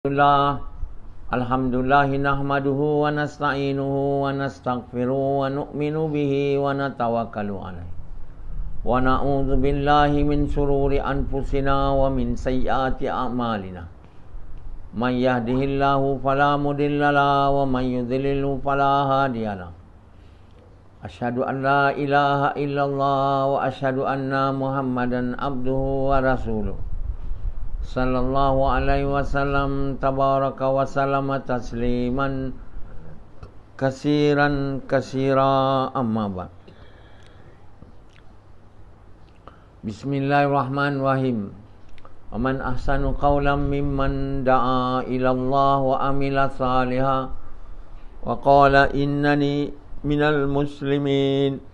Alhamdulillah nahmaduhu wa nasta'inuhu wa nastaghfiruhu wa nu'minu bihi wa natawakkalu alaihi wa na'udzu billahi min shururi anfusina wa min sayyiati a'malina may yahdihillahu fala mudilla lahu wa may yudlilhu fala hadiya lahu asyhadu an la ilaha illallah wa asyhadu anna muhammadan abduhu wa rasuluh sallallahu alaihi wasallam tabaraka wa sallama tasliman kasiran kasira amma ba'd. Bismillahirrahmanirrahim. Wa man ahsanu qawlan mimman da'a ila Allah wa amila salihan wa qala innani minal muslimin.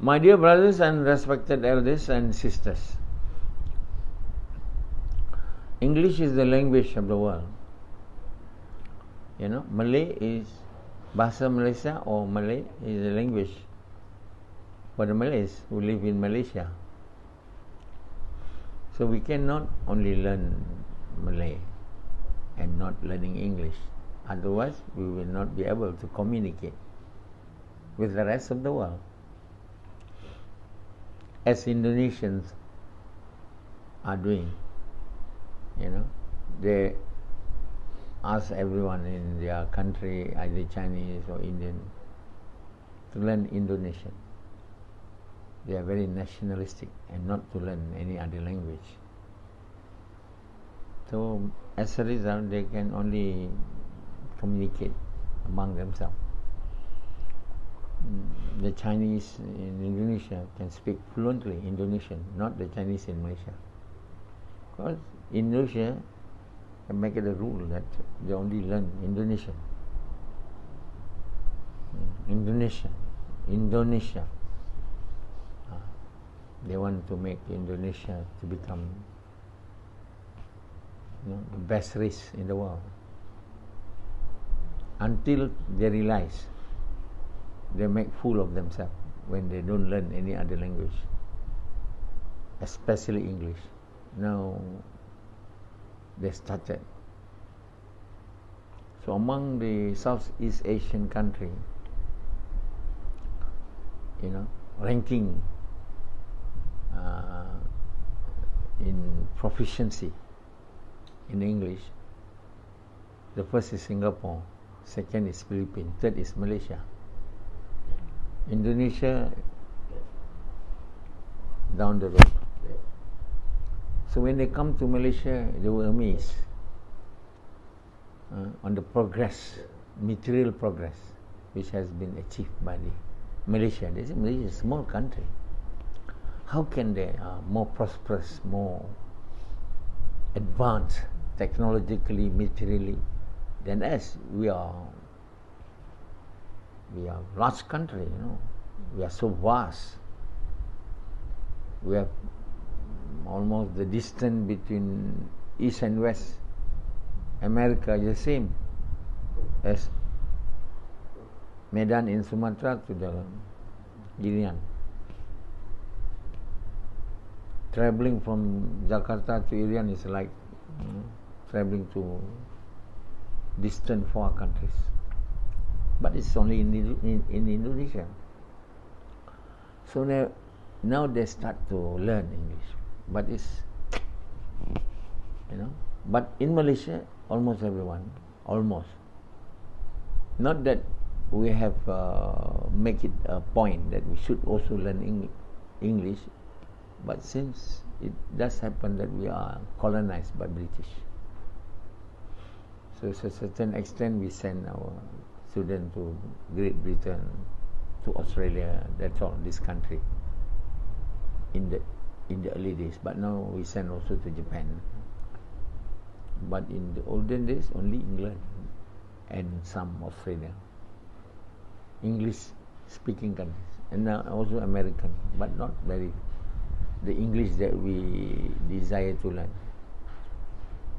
My dear brothers and respected elders and sisters, English is the language of the world. Malay is Bahasa Malaysia, or Malay is the language for the Malays who live in Malaysia. So we cannot only learn Malay and not learning English. Otherwise, we will not be able to communicate with the rest of the world. As Indonesians are doing, they ask everyone in their country, either Chinese or Indian, to learn Indonesian. They are very nationalistic and not to learn any other language. So as a result, they can only communicate among themselves. The Chinese in Indonesia can speak fluently Indonesian, not the Chinese in Malaysia. Because Indonesia can make it a rule that they only learn Indonesian. Indonesia. They want to make Indonesia to become the best race in the world. Until they realize they make fool of themselves when they don't learn any other language, especially English. Now they started. So among the Southeast Asian country, ranking in proficiency in English, the first is Singapore, second is Philippines, third is Malaysia. Indonesia down the road. So when they come to Malaysia, they were amazed on the progress, material progress, which has been achieved by Malaysia. They say Malaysia is a small country. How can they more prosperous, more advanced technologically, materially than us? We are a large country, we are so vast. We have almost the distance between East and West America is the same as Medan in Sumatra to the Gilian. Traveling from Jakarta to Irian is like traveling to distant far countries. But it's only in Indonesia. So now they start to learn English. But but in Malaysia, almost everyone, almost. Not that we have make it a point that we should also learn English, but since it does happen that we are colonized by British. So to a certain extent we send our students to Great Britain, to Australia, that's all, this country in the early days. But now we send also to Japan. But in the olden days, only England and some Australia, English speaking countries, and now also American, but not very the English that we desire to learn,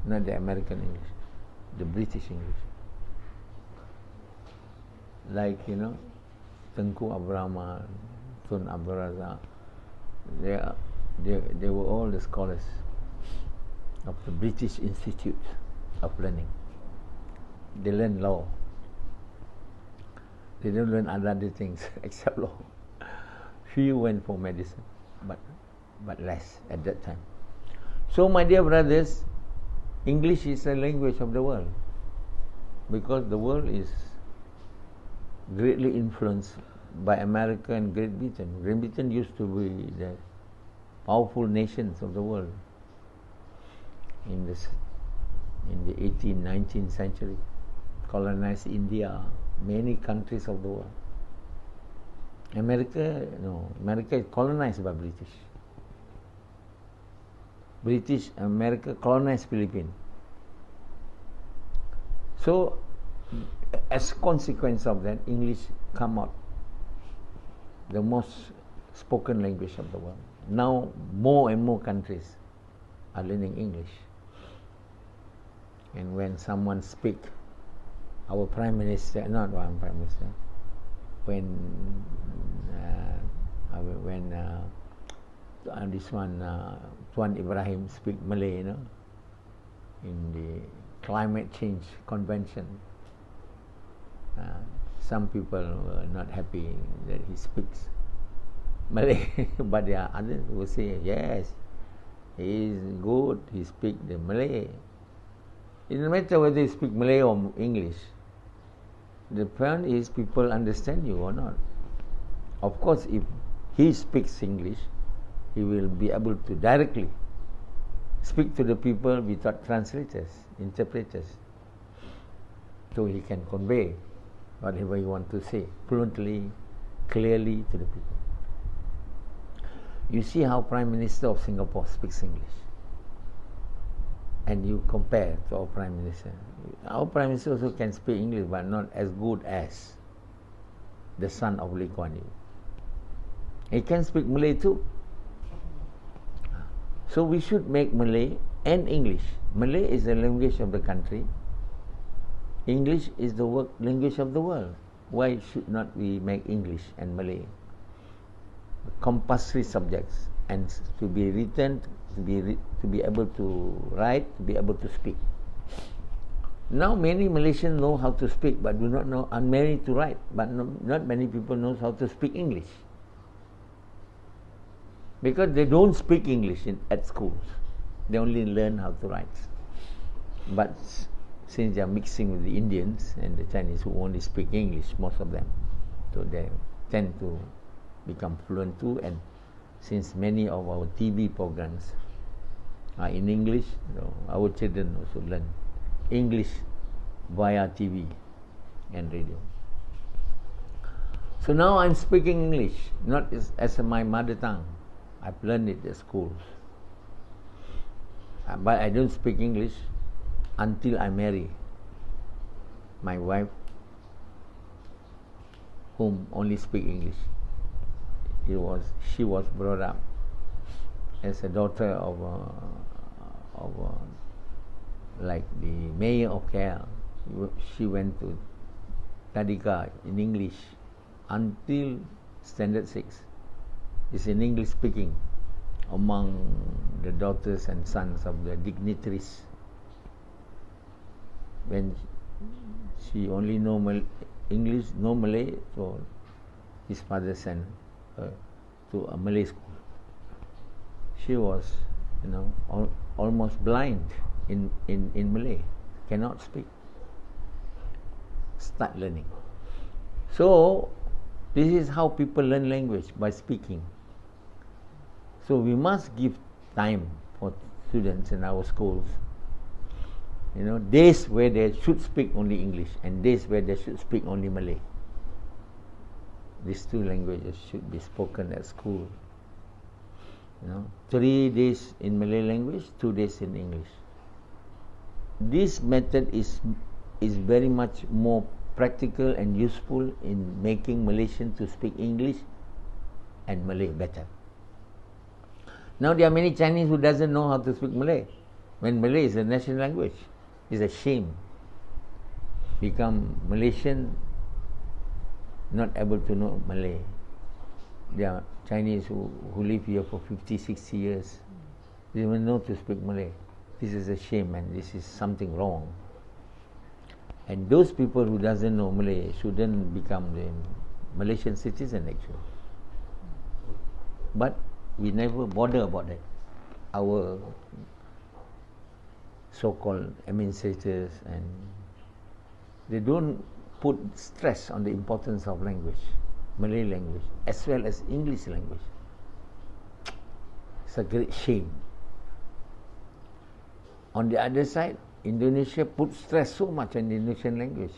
not the American English, the British English. Like Tengku Abraham, Tun Abdul Razak, they are They were all the scholars of the British Institute of Learning. They learn law. They don't learn other things except law. Few went for medicine, but less at that time. So, my dear brothers, English is a language of the world, because the world is greatly influenced by America and Great Britain. Great Britain used to be the powerful nations of the world in the 18th, 19th century, colonized India, many countries of the world. America is colonized by British. America colonized Philippines. So, as a consequence of that, English come out the most spoken language of the world. Now, more and more countries are learning English. And when someone speak, our Prime Minister, not one Prime Minister, when this one, Tuan Ibrahim speak Malay, in the climate change convention, some people were not happy that he speaks Malay, but there are others who say, yes, he is good, he speaks the Malay. It doesn't matter whether you speak Malay or English. The point is, people understand you or not. Of course, if he speaks English, he will be able to directly speak to the people without translators, interpreters. So he can convey whatever you want to say fluently, clearly to the people. You see how Prime Minister of Singapore speaks English, and you compare to our Prime Minister. Our Prime Minister also can speak English, but not as good as the son of Lee Kuan Yew. He can speak Malay too. So we should make Malay and English. Malay is the language of the country. English is the language of the world. Why should not we make English and Malay compulsory subjects, and to be written, to be able to write, to be able to speak? Now many Malaysians know how to speak, but do not know, are married to write, but not many people know how to speak English, because they don't speak English at schools. They only learn how to write. But since they are mixing with the Indians and the Chinese who only speak English, most of them, so they tend to become fluent too. And since many of our TV programs are in English, our children also learn English via TV and radio. So now I'm speaking English, not as my mother tongue. I've learned it at schools. But I don't speak English until I marry my wife, whom only speak English. She was brought up as a daughter of like the mayor of KL. She went to Tadika in English until standard 6. It's in English speaking among the daughters and sons of the dignitaries. When she only know English, no Malay, so his father sent her to a Malay school. She was, almost blind in Malay, cannot speak. Start learning. So this is how people learn language, by speaking. So we must give time for students in our schools. Days where they should speak only English and days where they should speak only Malay. These two languages should be spoken at school. 3 days in Malay language, 2 days in English. This method is very much more practical and useful in making Malaysians to speak English and Malay better. Now there are many Chinese who doesn't know how to speak Malay, when Malay is a national language. It's a shame. Become Malaysian, not able to know Malay. There are Chinese who live here for 50, 60 years. They don't know to speak Malay. This is a shame, and this is something wrong. And those people who doesn't know Malay shouldn't become the Malaysian citizen actually. But we never bother about that. Our so-called administrators, and they don't put stress on the importance of language, Malay language, as well as English language. It's a great shame. On the other side, Indonesia puts stress so much on the Indonesian language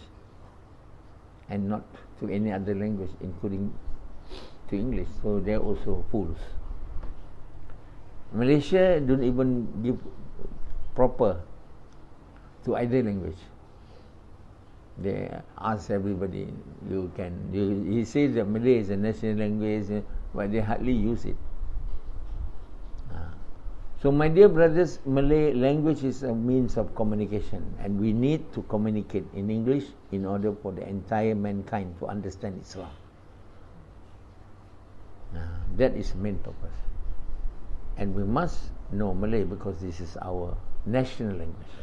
and not to any other language, including to English. So they're also fools. Malaysia don't even give proper to either language. They ask everybody, he says that Malay is a national language, but they hardly use it. So my dear brothers, Malay language is a means of communication, and we need to communicate in English in order for the entire mankind to understand Islam. That is the main purpose. And we must know Malay because this is our national language.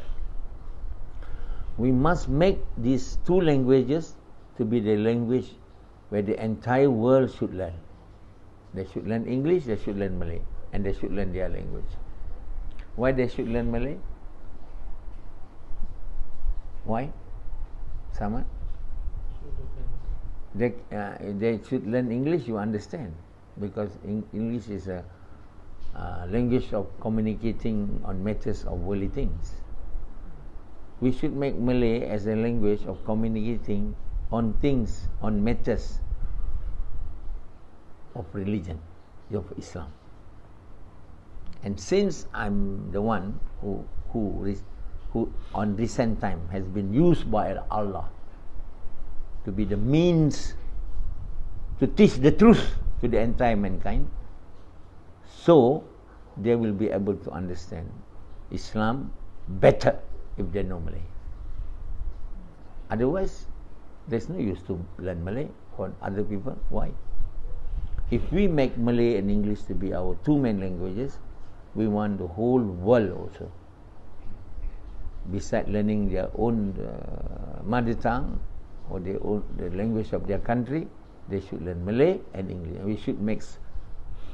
We must make these two languages to be the language where the entire world should learn. They should learn English, they should learn Malay, and they should learn their language. Why they should learn Malay? Why? Sama? They should learn English, you understand, because English is a language of communicating on matters of worldly things. We should make Malay as a language of communicating on things, on matters of religion, of Islam. And since I'm the one who on recent time has been used by Allah to be the means to teach the truth to the entire mankind, so they will be able to understand Islam better if they know Malay. Otherwise, there's no use to learn Malay for other people. Why? If we make Malay and English to be our two main languages, we want the whole world also, besides learning their own mother tongue or the language of their country, they should learn Malay and English. And we should make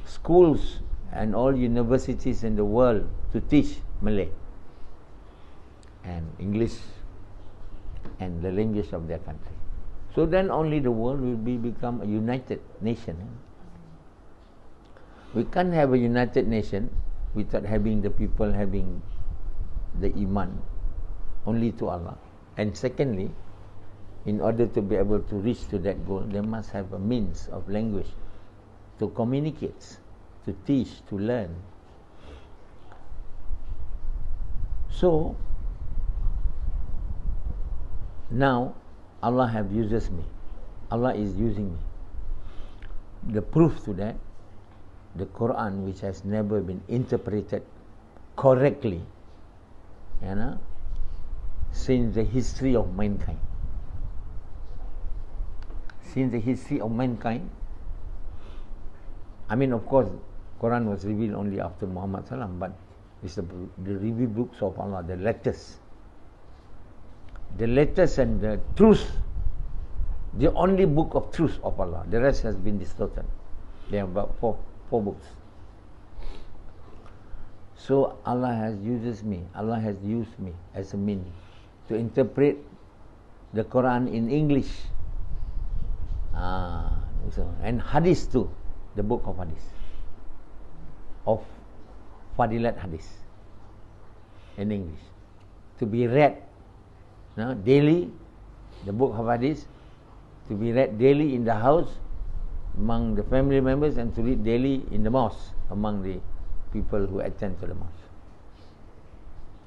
schools and all universities in the world to teach Malay and English and the language of their country. So then only the world will become a united nation. We can't have a united nation without having the people having the iman only to Allah. And secondly, in order to be able to reach to that goal, they must have a means of language to communicate, to teach, to learn. So now Allah have uses me. Allah is using me. The proof to that, the Quran, which has never been interpreted correctly, since the history of mankind. Since the history of mankind, I mean, of course, Quran was revealed only after Muhammad Sallam, but it's the revealed books of Allah, the letters. The letters and the truth, the only book of truth of Allah. The rest has been distorted. There are about four books. So Allah has used me as a means to interpret the Quran in English. And Hadith too, the book of Hadith, of Fadilat Hadith in English, to be read daily, the book of Hadith, to be read daily in the house among the family members, and to read daily in the mosque among the people who attend to the mosque.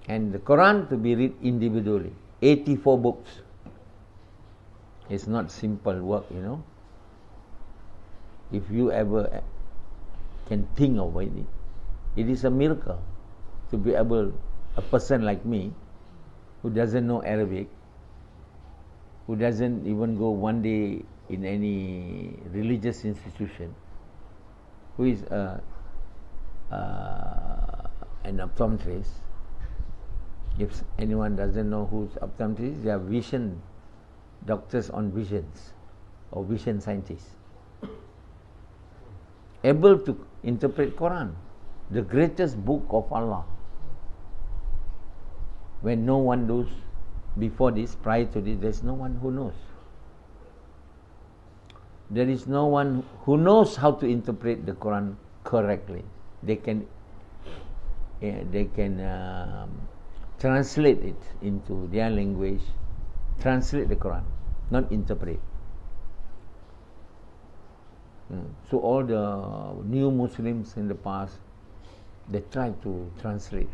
And the Quran to be read individually. 84 books. It's not simple work, If you ever can think of it, it is a miracle to be able, a person like me, who doesn't know Arabic, who doesn't even go one day in any religious institution, who is an optometrist. If anyone doesn't know who's optometrists, they are vision doctors on visions or vision scientists, able to interpret Quran, the greatest book of Allah, when no one knows. Before this, prior to this, there's no one who knows. There is no one who knows how to interpret the Quran correctly. They can translate it into their language, translate the Quran, not interpret. So all the new Muslims in the past, they try to translate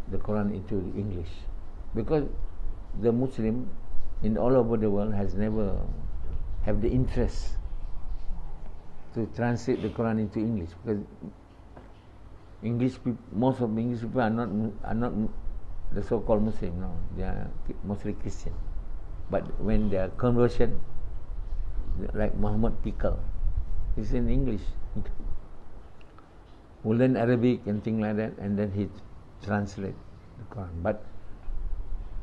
the Quran into English, because the Muslim in all over the world has never have the interest to translate the Quran into English, because most of English people are not the so-called Muslim. No, they are mostly Christian. But when they are conversion, like Muhammad Pickle, he's in English, who learn Arabic and things like that, and then he translate the Quran. But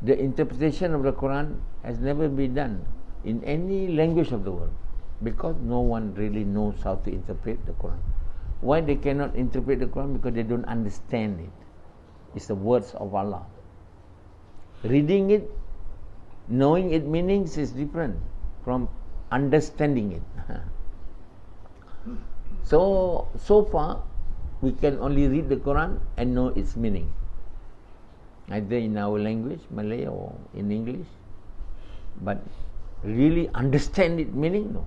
the interpretation of the Quran has never been done in any language of the world, because no one really knows how to interpret the Quran. Why they cannot interpret the Quran? Because they don't understand it. It's the words of Allah. Reading it, knowing its meanings is different from understanding it. So far, we can only read the Quran and know its meaning, either in our language, Malay, or in English. But really understand its meaning, no.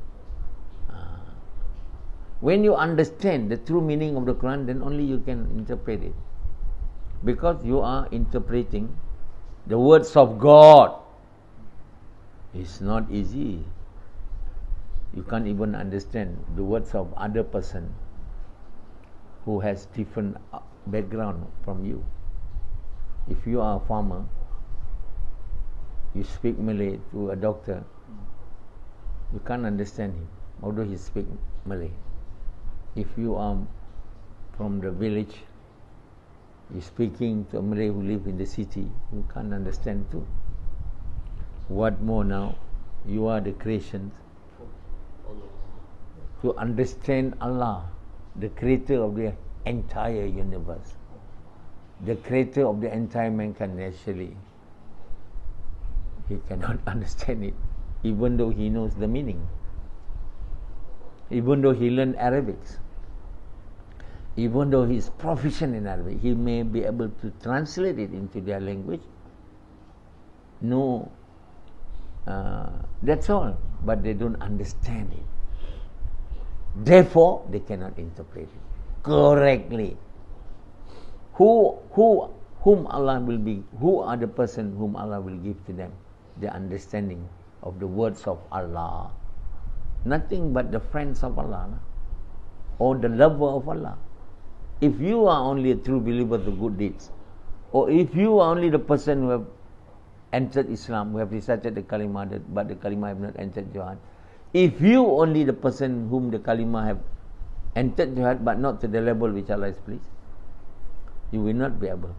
When you understand the true meaning of the Quran, then only you can interpret it, because you are interpreting the words of God. It's not easy. You can't even understand the words of other person who has different background from you. If you are a farmer, you speak Malay to a doctor, you can't understand him, although he speaks Malay. If you are from the village, you're speaking to a Malay who live in the city, you can't understand too. What more now, you are the creations. To understand Allah, the creator of the entire universe, the creator of the entire mankind, actually, he cannot understand it, even though he knows the meaning, even though he learned Arabic, even though he is proficient in Arabic. He may be able to translate it into their language. No, that's all, but they don't understand it. Therefore, they cannot interpret it correctly. Whom Allah will be? Who are the person whom Allah will give to them the understanding of the words of Allah? Nothing but the friends of Allah, or the lover of Allah. If you are only a true believer of the good deeds, or if you are only the person who have entered Islam, who have recited the kalima, but the kalima have not entered your heart, if you only the person whom the kalima have entered your heart, but not to the level which Allah is pleased, you will not be able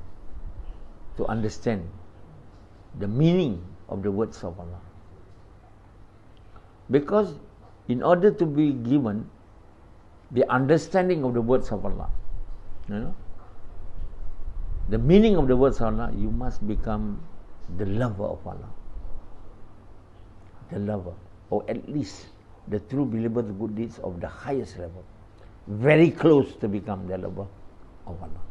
to understand the meaning of the words of Allah. Because in order to be given the understanding of the words of Allah, the meaning of the words of Allah, you must become the lover of Allah. The lover, or at least the true believer of good deeds of the highest level, very close to become the lover of Allah.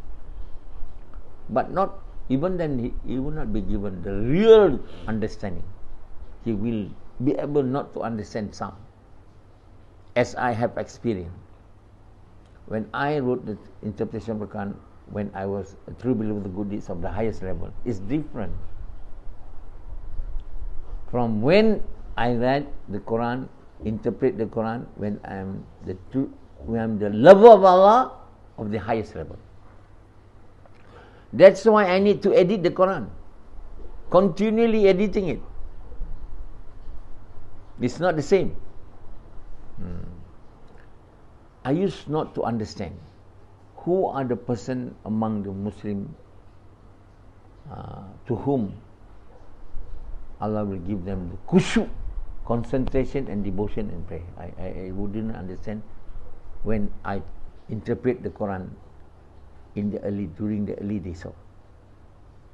But not even then, he will not be given the real understanding. He will be able not to understand some, as I have experienced. When I wrote the interpretation of the Quran, when I was a true believer of the good deeds of the highest level, is different from when I read the Quran, interpret the Quran, when I am the lover of Allah of the highest level. That's why I need to edit the Quran, continually editing it. It's not the same. I used not to understand who are the person among the Muslim to whom Allah will give them the kushu, concentration and devotion and prayer. I wouldn't understand when I interpret the Quran during the early days of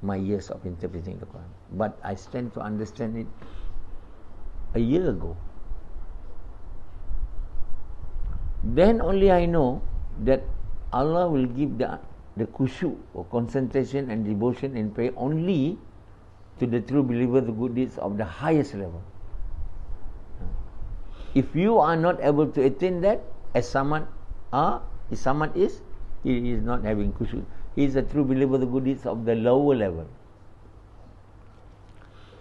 my years of interpreting the Quran. But I stand to understand it a year ago. Then only I know that Allah will give the kushu or concentration and devotion and prayer only to the true believer, the good deeds of the highest level. If you are not able to attain that, as someone is, he is not having kushu. He is a true believer, the good deeds of the lower level.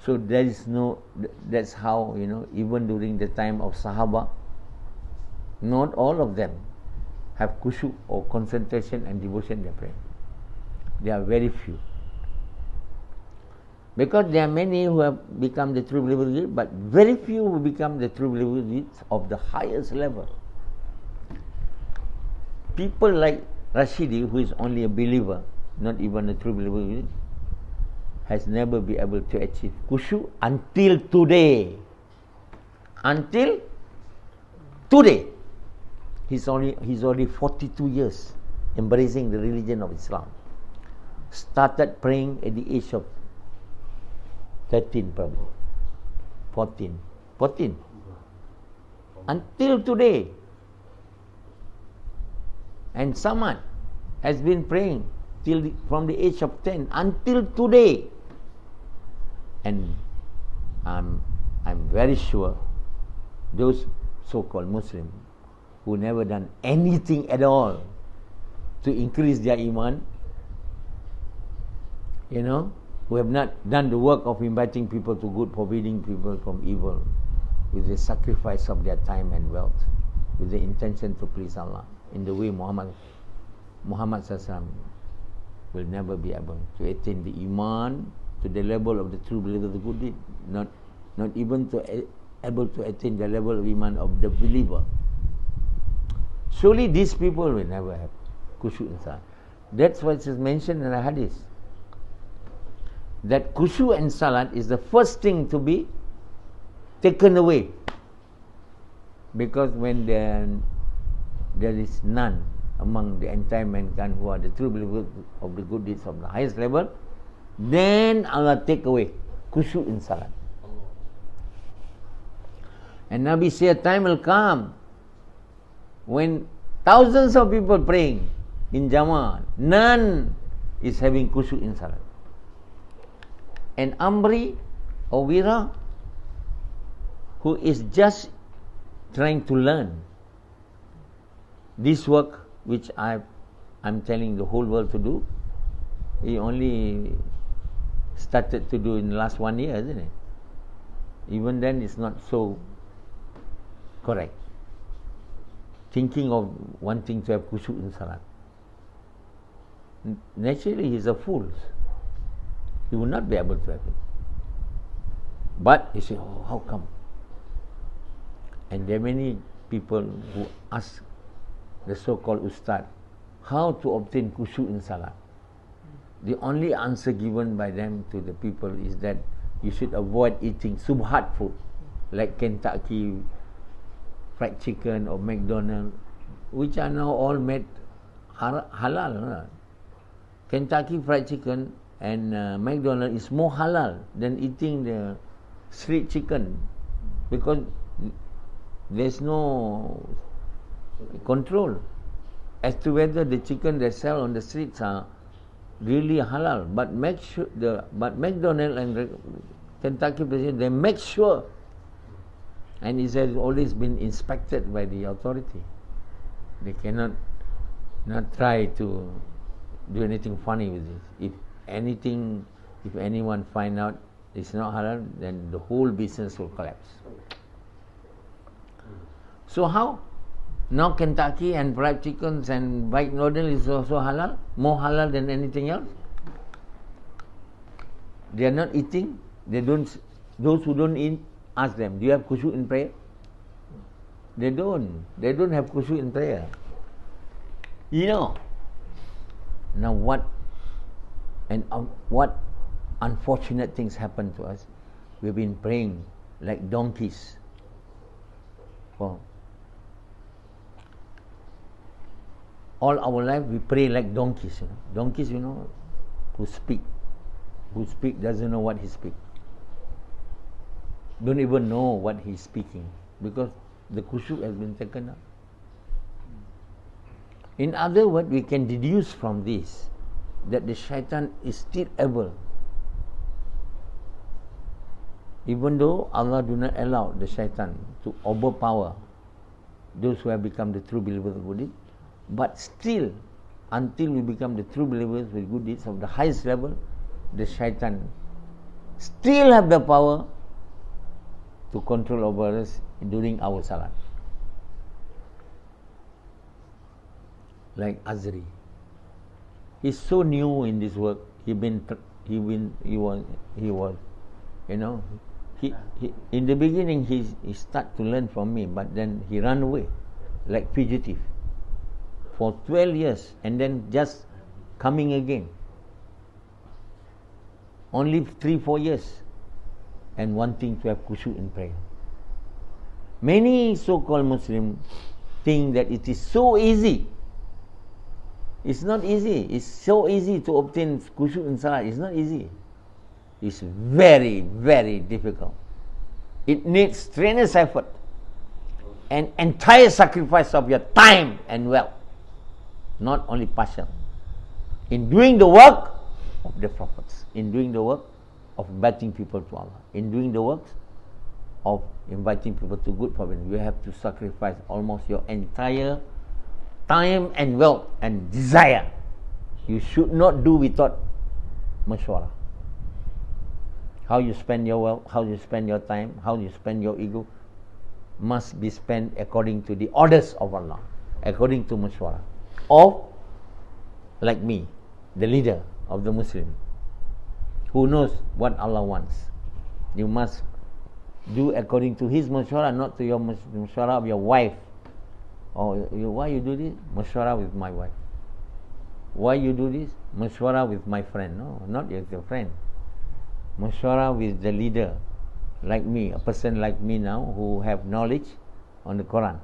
So that's how, even during the time of Sahaba, not all of them have kushu or concentration and devotion in their prayer. There are very few. Because there are many who have become the true believers, but very few who become the true believers of the highest level. People like Rashidi, who is only a believer, not even a true believer, has never been able to achieve kushu until today. Until today. He's already 42 years embracing the religion of Islam. Started praying at the age of 13 probably. 14. Until today. And someone has been praying from the age of 10 until today. And I'm very sure those so-called Muslims who never done anything at all to increase their iman, who have not done the work of inviting people to good, forbidding people from evil, with the sacrifice of their time and wealth, with the intention to please Allah, in the way Muhammad SAW will never be able to attain the iman to the level of the true believer of the good deed, not even able to attain the level of iman of the believer. Surely these people will never have kushu and salat. That's what is mentioned in the hadith. That kushu and salat is the first thing to be taken away. Because when there is none among the entire mankind who are the true believers of the good deeds of the highest level, then Allah take away kushu and salat. And Nabi said, time will come when thousands of people praying in Jama'ah, none is having kushu in salat. And Amri or Wira, who is just trying to learn this work which I'm telling the whole world to do, he only started to do in the last 1 year, isn't it? Even then it's not so correct. Thinking of wanting to have kushu in salat. Naturally, he's a fool. He will not be able to have it. But you say, oh, how come? And there are many people who ask the so-called ustad how to obtain kushu in salat. The only answer given by them to the people is that you should avoid eating subhat food like Kentucky Fried Chicken or McDonald's, which are now all made halal. Kentucky Fried Chicken and McDonald's is more halal than eating the street chicken, because there's no control as to whether the chicken they sell on the streets are really halal. But McDonald's and Kentucky President, they make sure, and it has always been inspected by the authority. They cannot not try to do anything funny with this. If anyone find out it's not halal, then the whole business will collapse. So how? Now Kentucky and fried chickens and McDonald's is also halal, more halal than anything else. They are not eating. They don't. Those who don't eat, ask them, do you have kushu in prayer? They don't have kushu in prayer. Now what unfortunate things happen to us? We've been praying like donkeys for all our life. We pray like donkeys. Donkeys, who speak doesn't know what he speak. Don't even know what he's speaking because the kushu has been taken up. In other words, we can deduce from this that the shaitan is still able, even though Allah do not allow the shaitan to overpower those who have become the true believers of good deeds, but still, until we become the true believers with good deeds of the highest level, the shaitan still have the power to control over us during our salat. Like Azri, he's so new in this work. He was in the beginning he start to learn from me, but then he ran away like fugitive for 12 years and then just coming again. Only 3-4 years and wanting to have kushu in prayer. Many so-called Muslims think that it is so easy. It's not easy. It's so easy to obtain kushu in salat. It's not easy. It's very, very difficult. It needs strenuous effort and entire sacrifice of your time and wealth, not only partial. In doing the work of the prophets, in doing the work of inviting people to Allah, in doing the work of inviting people to good forbidden, you have to sacrifice almost your entire time and wealth and desire. You should not do without mashwara. How you spend your wealth, how you spend your time, how you spend your ego must be spent according to the orders of Allah, according to mashwara. Or like me, the leader of the Muslim, who knows what Allah wants. You must do according to his mashwara, not to your mashwara of your wife. Why you do this? Mashwara with my wife. Why you do this? Mashwara with my friend. No, not with your friend. Mashwara with the leader, like me, a person like me now, who have knowledge on the Quran,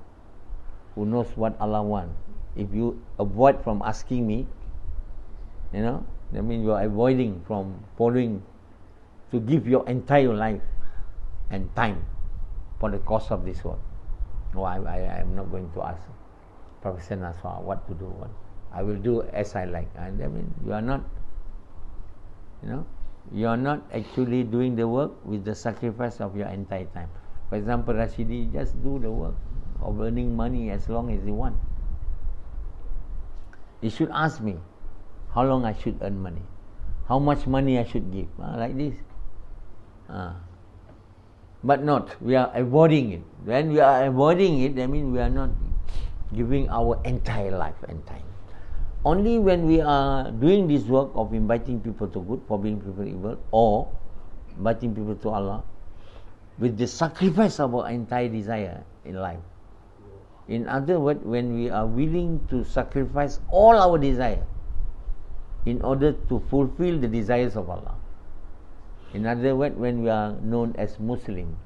who knows what Allah wants. If you avoid from asking me, that means you are avoiding from following, to give your entire life and time for the cause of this work. No, I am not going to ask Professor Nasoha what to do. I will do as I like. And I mean, you are not, you are not actually doing the work with the sacrifice of your entire time. For example, Rashidi just do the work of earning money as long as you want. You should ask me how long I should earn money, how much money I should give, like this. But not, we are avoiding it. When we are avoiding it, that means we are not giving our entire life and time. Only when we are doing this work of inviting people to good, forbidding people evil, or inviting people to Allah, with the sacrifice of our entire desire in life. In other words, when we are willing to sacrifice all our desire in order to fulfill the desires of Allah. In other words, when we are known as Muslim,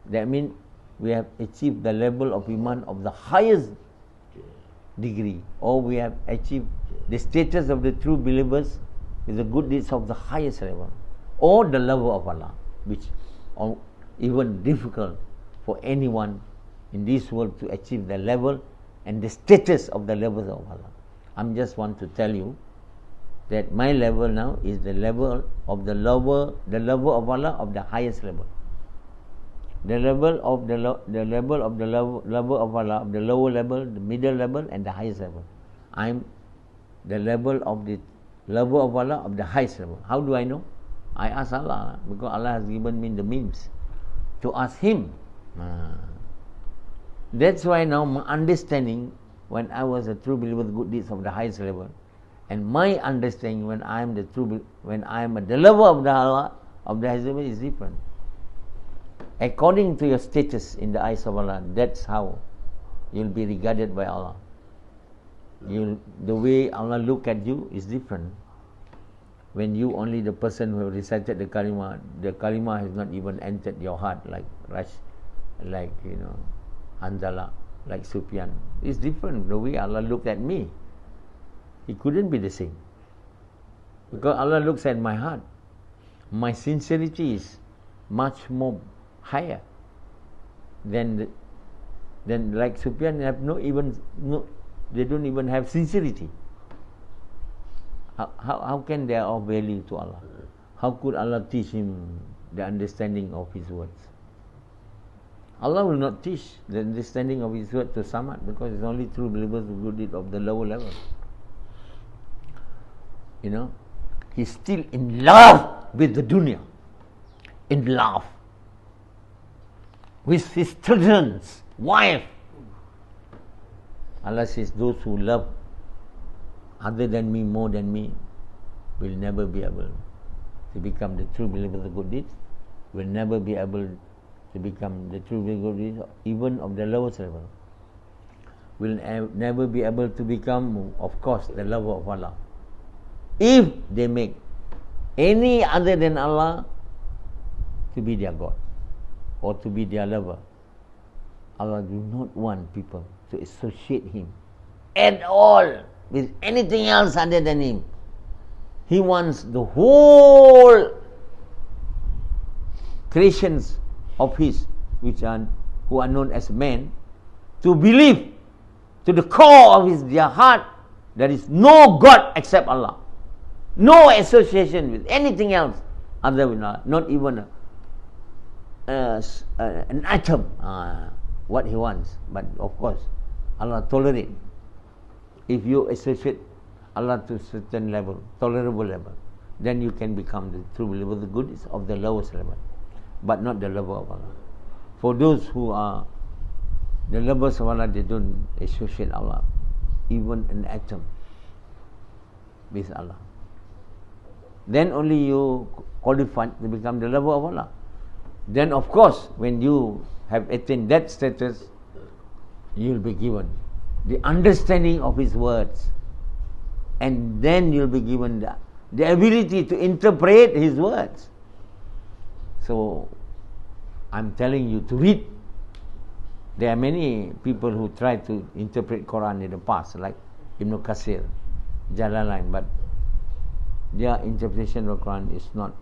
that means we have achieved the level of Iman of the highest degree, or we have achieved the status of the true believers with the good deeds of the highest level, or the level of Allah, which are even difficult for anyone in this world to achieve the level and the status of the levels of Allah. I just want to tell you that my level now is the level of the level of Allah of the highest level. The level of the level of the level of Allah of the lower level, the middle level, and the highest level. I'm the level of the level of Allah of the highest level. How do I know? I ask Allah, because Allah has given me the means to ask Him. That's why now my understanding, when I was a true believer with good deeds of the highest level, and my understanding when I am the true, when I am at the level of the Allah of the highest level is different. according to your status in the eyes of Allah, that's how you'll be regarded by Allah. The way Allah look at you is different. When you only the person who recited the kalima has not even entered your heart, like Hanzala, like Sufyan. It's different the way Allah looked at me. It couldn't be the same. Because Allah looks at my heart. My sincerity is much more higher than like Sufyan have they don't even have sincerity. How can they are of value to Allah? How could Allah teach him the understanding of His words? Allah will not teach the understanding of His word to Samad, because it's only true believers who do it of the lower level. He's still in love with the dunya, in love with his children's wife. Allah says, those who love other than me, more than me, will never be able to become the true believers of good deeds, will never be able to become the true believers of good deeds, even of the lowest level, will never be able to become, of course, the lover of Allah. If they make any other than Allah to be their God or to be their lover, Allah do not want people to associate Him at all with anything else other than Him. He wants the whole creations of His, who are known as men, to believe to the core of their heart there is no God except Allah. No association with anything else other than Allah. Not even an atom. What He wants. But of course, Allah tolerate. If you associate Allah to a certain level, tolerable level, then you can become the true believer. The good is of the lowest level, but not the lover of Allah. For those who are the lovers of Allah, they don't associate Allah, even an atom, with Allah. Then only you qualify to become the lover of Allah. Then of course, when you have attained that status, you will be given the understanding of His words, and then you will be given the ability to interpret His words. So I'm telling you to read. There are many people who try to interpret Quran in the past, like Ibn Kathir, Jalan, but their interpretation of Quran is not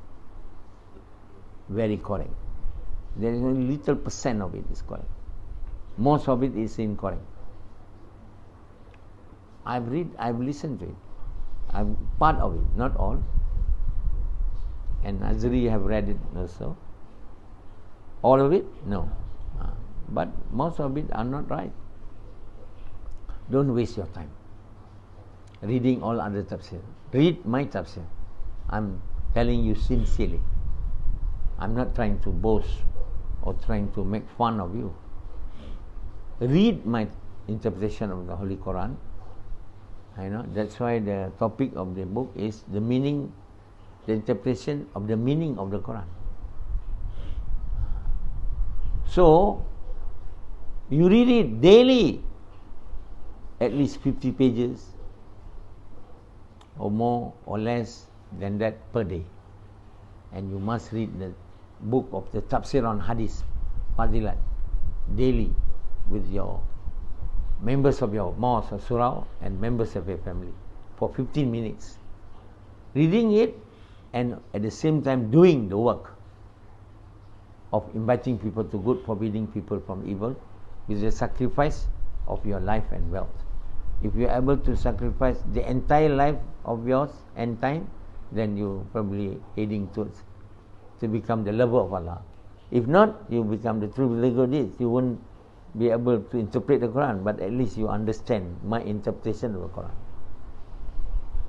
very correct. There is only little percent of it is correct. Most of it is incorrect. I've listened to it. I'm part of it, not all. And Azri have read it also. All of it? No. But most of it are not right. Don't waste your time reading all other tafsir. Read my tafsir. I'm telling you sincerely. I'm not trying to boast or trying to make fun of you. Read my interpretation of the Holy Quran. That's why the topic of the book is the meaning, the interpretation of the meaning of the Quran. So, you read it daily, at least 50 pages, or more or less than that per day. And you must read the book of the tafseer on Hadith, Fadilat, daily with your members of your mosque or surah and members of your family for 15 minutes. Reading it and at the same time doing the work of inviting people to good, forbidding people from evil, with the sacrifice of your life and wealth. If you are able to sacrifice the entire life of yours and time, then you probably heading towards to become the lover of Allah. If not, you become the true believer. You won't be able to interpret the Quran, but at least you understand my interpretation of the Quran.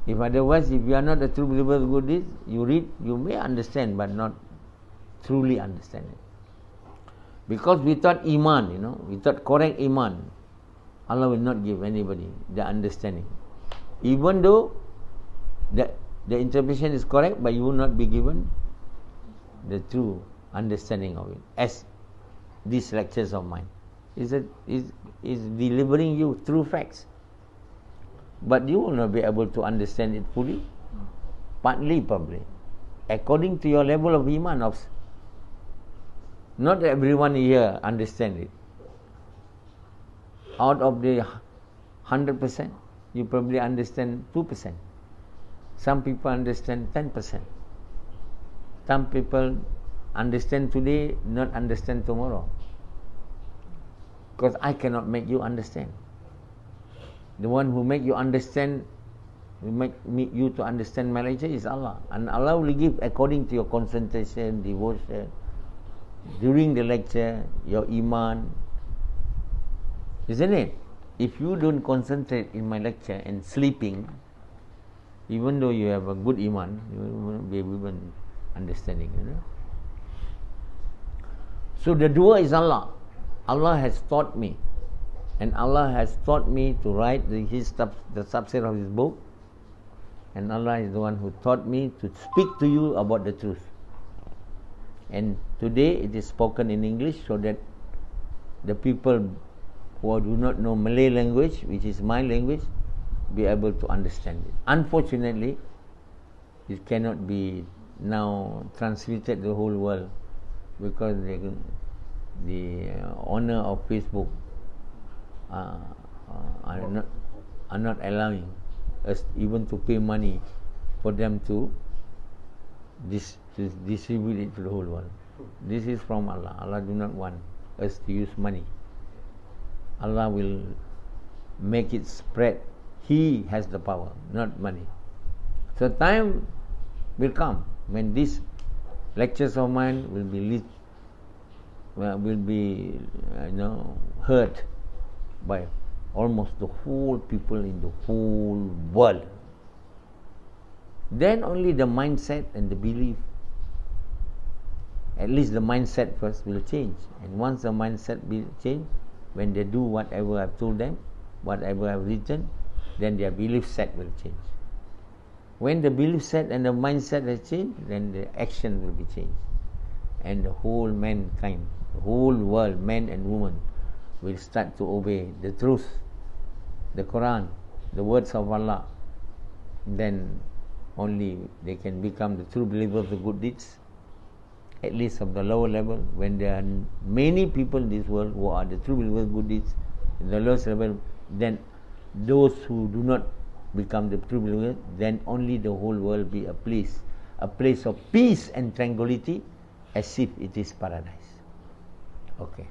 If otherwise, if you are not a true believer of good deeds, you read, you may understand, but not truly understand it. Because without Iman, without correct Iman, Allah will not give anybody the understanding. Even though the interpretation is correct, but you will not be given the true understanding of it. As these lectures of mine. Is delivering you true facts. But you will not be able to understand it fully. Partly, probably. According to your level of iman. Not everyone here understand it. Out of the 100%, you probably understand 2%. Some people understand 10%. Some people understand today, not understand tomorrow. Because I cannot make you understand. The one who make you understand, who make you to understand my lecture is Allah. And Allah will give according to your concentration, devotion, during the lecture, your iman. Isn't it? If you don't concentrate in my lecture and sleeping, even though you have a good iman, you won't be even understanding, So the doer is Allah. Allah has taught me. And Allah has taught me to write the tafseer of His book. And Allah is the one who taught me to speak to you about the truth. And today it is spoken in English so that the people who do not know Malay language, which is my language, be able to understand it. Unfortunately, it cannot be now transmitted to the whole world because the owner of Facebook are not allowing us even to pay money for them to distribute it to the whole world. This is from Allah. Allah do not want us to use money. Allah will make it spread. He has the power, not money. So time will come when these lectures of mine will be heard by almost the whole people in the whole world. Then only the mindset and the belief, at least the mindset first, will change. And once the mindset will change, when they do whatever I've told them, whatever I've written, then their belief set will change. When the belief set and the mindset has changed, then the action will be changed. And the whole mankind, the whole world, men and women, will start to obey the truth, the Quran, the words of Allah. Then only they can become the true believers of the good deeds, at least of the lower level. When there are many people in this world who are the true believers of good deeds, in the lowest level, then those who do not become the true believers, then only the whole world be a place of peace and tranquility, as if it is paradise. Okay.